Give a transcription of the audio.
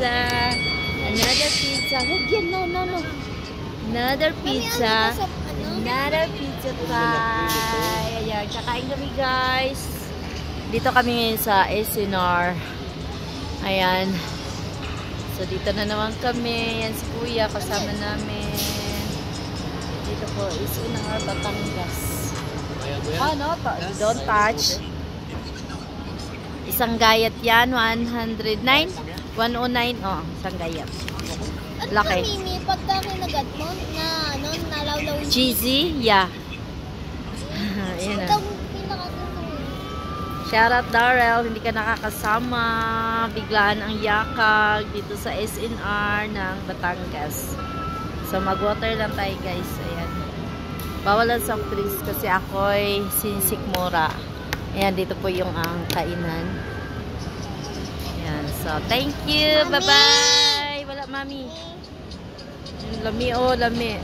pizza. Another pizza. Again, no. Another pizza. Another pizza pie. Ayan, kakain kami guys. Dito kami ngayon sa SNR. Ayan. So, dito na naman kami. Yan si Kuya, kasama namin. Dito po, SNR Batangas. No, don't touch. Isang gayat yan, 109. 109, isang gayat. Laki. Ano Mimi, pagka kinagat mo, nalawlaw yung Cheesy? Yeah. Ayan na. Shoutout Darrell, hindi ka nakakasama. Biglaan ang yakag dito sa SNR ng Batangas. So, mag-water lang tayo guys. Ayan. Bawal ang soft drinks kasi ako'y sinsikmura. Ayan, dito po yung kainan. Ayan, so thank you. Bye-bye. Wala, mami. Lami, lami.